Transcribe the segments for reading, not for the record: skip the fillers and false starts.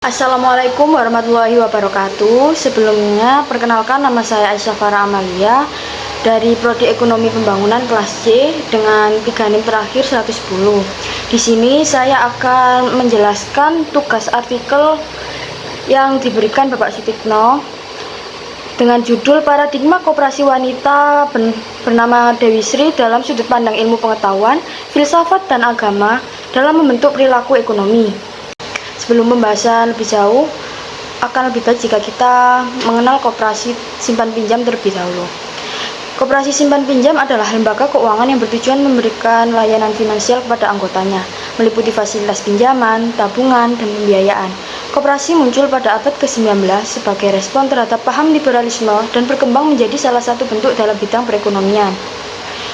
Assalamualaikum warahmatullahi wabarakatuh. Sebelumnya, perkenalkan nama saya Aisyah Farah Amalia dari Prodi Ekonomi Pembangunan kelas C dengan 3 NIM terakhir 110. Di sini saya akan menjelaskan tugas artikel yang diberikan Bapak Sutikno dengan judul Paradigma Koperasi Wanita bernama Dewi Sri dalam sudut pandang ilmu pengetahuan, filsafat, dan agama dalam membentuk perilaku ekonomi. Sebelum pembahasan lebih jauh, akan lebih baik jika kita mengenal koperasi simpan pinjam terlebih dahulu. Koperasi simpan pinjam adalah lembaga keuangan yang bertujuan memberikan layanan finansial kepada anggotanya, meliputi fasilitas pinjaman, tabungan, dan pembiayaan. Koperasi muncul pada abad ke-19 sebagai respon terhadap paham liberalisme dan berkembang menjadi salah satu bentuk dalam bidang perekonomian.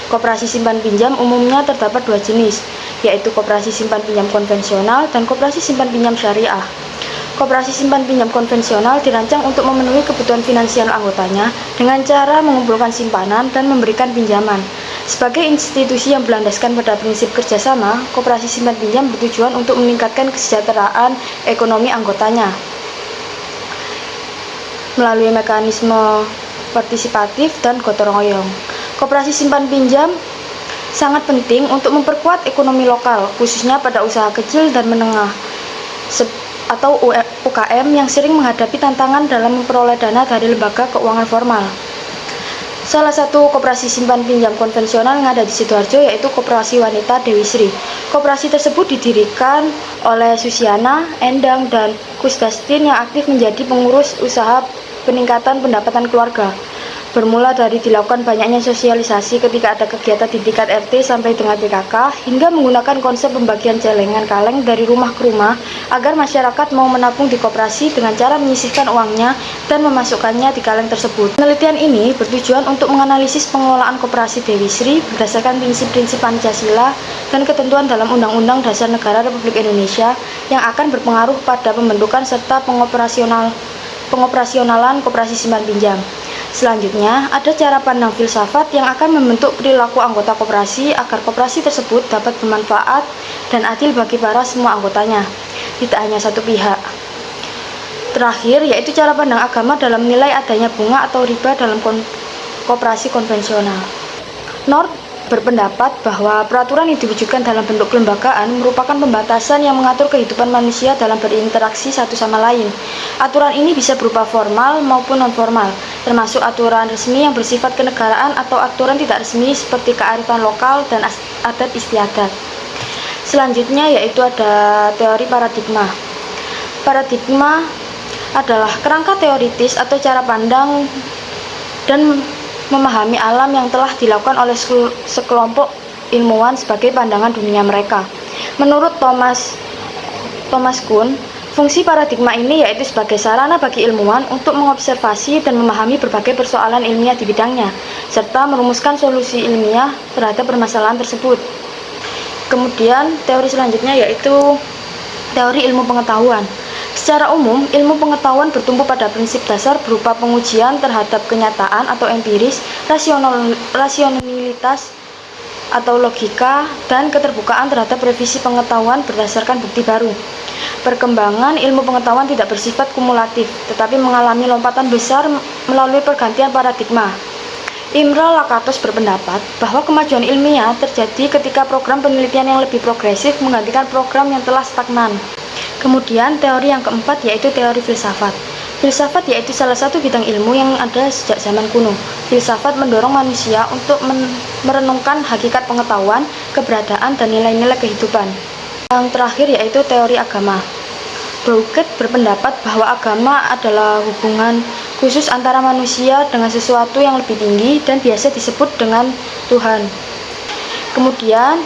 Koperasi simpan pinjam umumnya terdapat dua jenis, yaitu koperasi simpan pinjam konvensional dan koperasi simpan pinjam syariah. Koperasi simpan pinjam konvensional dirancang untuk memenuhi kebutuhan finansial anggotanya dengan cara mengumpulkan simpanan dan memberikan pinjaman. Sebagai institusi yang berlandaskan pada prinsip kerjasama, koperasi simpan pinjam bertujuan untuk meningkatkan kesejahteraan ekonomi anggotanya melalui mekanisme partisipatif dan gotong royong. Koperasi simpan pinjam sangat penting untuk memperkuat ekonomi lokal, khususnya pada usaha kecil dan menengah atau UKM yang sering menghadapi tantangan dalam memperoleh dana dari lembaga keuangan formal. Salah satu koperasi simpan pinjam konvensional yang ada di Sidoarjo yaitu Koperasi Wanita Dewi Sri. Koperasi tersebut didirikan oleh Susiana, Endang, dan Kusdastin yang aktif menjadi pengurus usaha peningkatan pendapatan keluarga. Bermula dari dilakukan banyaknya sosialisasi ketika ada kegiatan di tingkat RT sampai dengan PKK, hingga menggunakan konsep pembagian celengan kaleng dari rumah ke rumah agar masyarakat mau menabung di koperasi dengan cara menyisihkan uangnya dan memasukkannya di kaleng tersebut. Penelitian ini bertujuan untuk menganalisis pengelolaan koperasi Dewi Sri berdasarkan prinsip-prinsip Pancasila dan ketentuan dalam Undang-Undang Dasar Negara Republik Indonesia yang akan berpengaruh pada pembentukan serta pengoperasionalan koperasi simpan pinjam. Selanjutnya, ada cara pandang filsafat yang akan membentuk perilaku anggota koperasi agar koperasi tersebut dapat bermanfaat dan adil bagi semua anggotanya, tidak hanya satu pihak. Terakhir, yaitu cara pandang agama dalam menilai adanya bunga atau riba dalam koperasi konvensional. North berpendapat bahwa peraturan yang diwujudkan dalam bentuk kelembagaan merupakan pembatasan yang mengatur kehidupan manusia dalam berinteraksi satu sama lain. Aturan ini bisa berupa formal maupun non-formal, termasuk aturan resmi yang bersifat kenegaraan atau aturan tidak resmi seperti kearifan lokal dan adat istiadat. Selanjutnya yaitu ada teori paradigma. Paradigma adalah kerangka teoritis atau cara pandang dan memahami alam yang telah dilakukan oleh sekelompok ilmuwan sebagai pandangan dunia mereka. Menurut Thomas Kuhn, fungsi paradigma ini yaitu sebagai sarana bagi ilmuwan untuk mengobservasi dan memahami berbagai persoalan ilmiah di bidangnya, serta merumuskan solusi ilmiah terhadap permasalahan tersebut. Kemudian teori selanjutnya yaitu teori ilmu pengetahuan. Secara umum, ilmu pengetahuan bertumpu pada prinsip dasar berupa pengujian terhadap kenyataan atau empiris, rasionalitas atau logika, dan keterbukaan terhadap revisi pengetahuan berdasarkan bukti baru. Perkembangan ilmu pengetahuan tidak bersifat kumulatif, tetapi mengalami lompatan besar melalui pergantian paradigma. Imre Lakatos berpendapat bahwa kemajuan ilmiah terjadi ketika program penelitian yang lebih progresif menggantikan program yang telah stagnan. Kemudian teori yang keempat yaitu teori filsafat. Filsafat yaitu salah satu bidang ilmu yang ada sejak zaman kuno. Filsafat mendorong manusia untuk merenungkan hakikat pengetahuan, keberadaan, dan nilai-nilai kehidupan. Yang terakhir yaitu teori agama. Brouquet berpendapat bahwa agama adalah hubungan khusus antara manusia dengan sesuatu yang lebih tinggi dan biasa disebut dengan Tuhan. Kemudian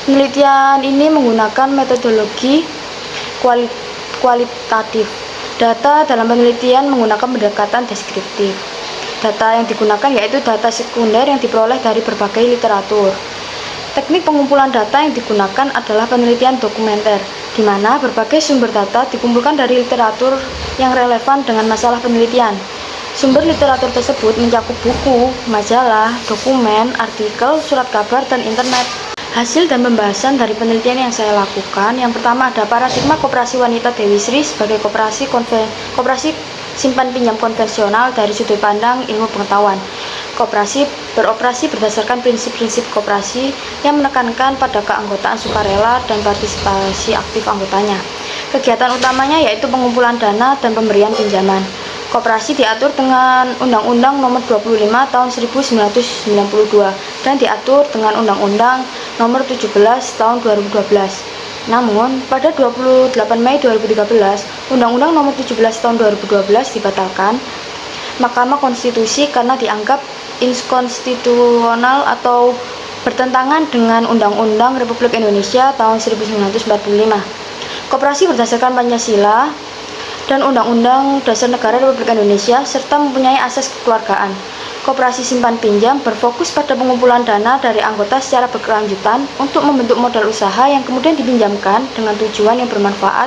penelitian ini menggunakan metodologi kualitatif. Data dalam penelitian menggunakan pendekatan deskriptif. Data yang digunakan yaitu data sekunder yang diperoleh dari berbagai literatur. Teknik pengumpulan data yang digunakan adalah penelitian dokumenter, di mana berbagai sumber data dikumpulkan dari literatur yang relevan dengan masalah penelitian. Sumber literatur tersebut mencakup buku, majalah, dokumen, artikel, surat kabar, dan internet. Hasil dan pembahasan dari penelitian yang saya lakukan, yang pertama ada paradigma koperasi wanita Dewi Sri sebagai koperasi simpan pinjam konvensional dari sudut pandang ilmu pengetahuan. Koperasi beroperasi berdasarkan prinsip-prinsip koperasi yang menekankan pada keanggotaan sukarela dan partisipasi aktif anggotanya. Kegiatan utamanya yaitu pengumpulan dana dan pemberian pinjaman. Koperasi diatur dengan Undang-Undang Nomor 25 Tahun 1992 dan diatur dengan Undang-Undang Nomor 17 Tahun 2012. Namun, pada 28 Mei 2013, Undang-Undang Nomor 17 Tahun 2012 dibatalkan Mahkamah Konstitusi karena dianggap inkonstitusional atau bertentangan dengan Undang-Undang Republik Indonesia tahun 1945. Koperasi berdasarkan Pancasila dan Undang-Undang Dasar Negara Republik Indonesia serta mempunyai asas kekeluargaan. Koperasi simpan pinjam berfokus pada pengumpulan dana dari anggota secara berkelanjutan untuk membentuk modal usaha yang kemudian dipinjamkan dengan tujuan yang bermanfaat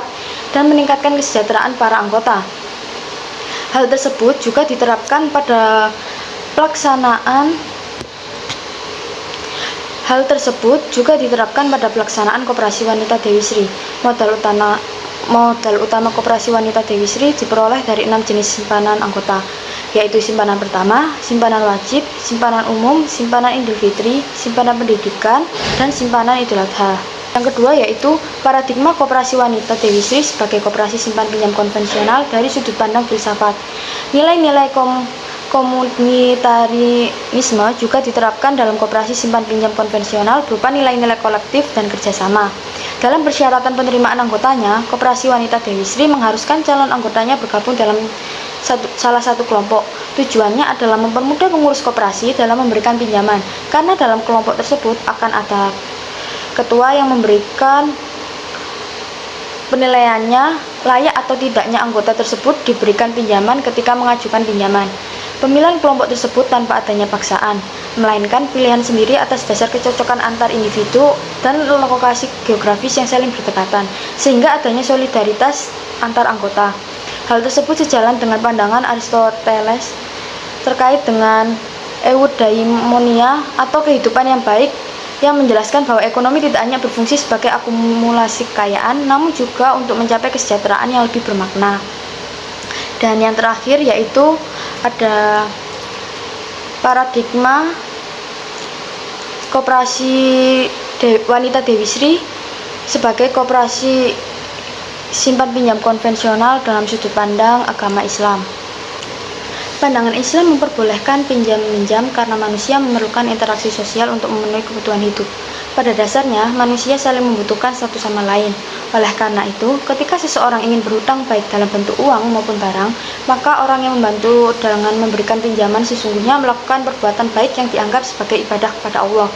dan meningkatkan kesejahteraan para anggota. Hal tersebut juga diterapkan pada pelaksanaan koperasi wanita Dewi Sri. Modal utama koperasi wanita Dewi Sri diperoleh dari 6 jenis simpanan anggota, yaitu simpanan pertama, simpanan wajib, simpanan umum, simpanan Idul Fitri, simpanan pendidikan, dan simpanan Idul Adha. Yang kedua yaitu paradigma koperasi wanita Dewi Sri sebagai koperasi simpan pinjam konvensional dari sudut pandang filsafat. Nilai-nilai komunitarisme juga diterapkan dalam koperasi simpan pinjam konvensional berupa nilai-nilai kolektif dan kerjasama. Dalam persyaratan penerimaan anggotanya, koperasi wanita Dewi Sri mengharuskan calon anggotanya bergabung dalam salah satu kelompok. Tujuannya adalah mempermudah pengurus koperasi dalam memberikan pinjaman, karena dalam kelompok tersebut akan ada ketua yang memberikan penilaiannya layak atau tidaknya anggota tersebut diberikan pinjaman ketika mengajukan pinjaman. Pemilihan kelompok tersebut tanpa adanya paksaan, melainkan pilihan sendiri atas dasar kecocokan antar individu dan lokasi geografis yang saling berdekatan, sehingga adanya solidaritas antar anggota. Hal tersebut sejalan dengan pandangan Aristoteles terkait dengan eudaimonia atau kehidupan yang baik, yang menjelaskan bahwa ekonomi tidak hanya berfungsi sebagai akumulasi kekayaan, namun juga untuk mencapai kesejahteraan yang lebih bermakna. Dan yang terakhir yaitu ada paradigma koperasi wanita Dewi Sri sebagai koperasi simpan pinjam konvensional dalam sudut pandang agama Islam. Pandangan Islam memperbolehkan pinjam-minjam karena manusia memerlukan interaksi sosial untuk memenuhi kebutuhan hidup. Pada dasarnya, manusia saling membutuhkan satu sama lain. Oleh karena itu, ketika seseorang ingin berhutang baik dalam bentuk uang maupun barang, maka orang yang membantu dengan memberikan pinjaman sesungguhnya melakukan perbuatan baik yang dianggap sebagai ibadah kepada Allah.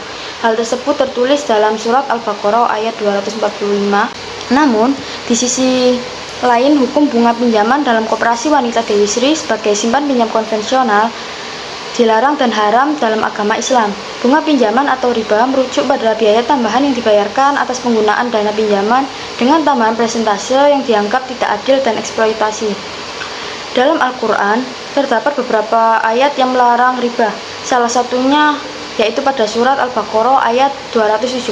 Hal tersebut tertulis dalam surat Al-Baqarah ayat 245. Namun, di sisi lain, hukum bunga pinjaman dalam koperasi wanita Dewi Sri sebagai simpan pinjam konvensional dilarang dan haram dalam agama Islam. Bunga pinjaman atau riba merujuk pada biaya tambahan yang dibayarkan atas penggunaan dana pinjaman dengan tambahan persentase yang dianggap tidak adil dan eksploitasi. Dalam Al-Quran, terdapat beberapa ayat yang melarang riba. Salah satunya yaitu pada surat Al-Baqarah ayat 275.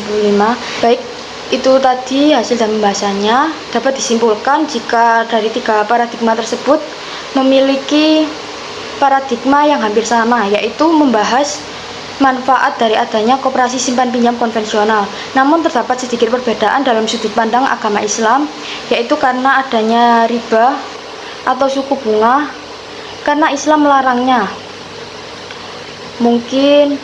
Baik itu tadi hasil dan pembahasannya, dapat disimpulkan jika dari tiga paradigma tersebut memiliki paradigma yang hampir sama, yaitu membahas manfaat dari adanya koperasi simpan pinjam konvensional. Namun terdapat sedikit perbedaan dalam sudut pandang agama Islam, yaitu karena adanya riba atau suku bunga, karena Islam melarangnya. Mungkin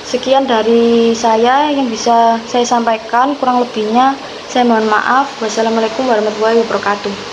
sekian dari saya yang bisa saya sampaikan, kurang lebihnya saya mohon maaf. Wassalamualaikum warahmatullahi wabarakatuh.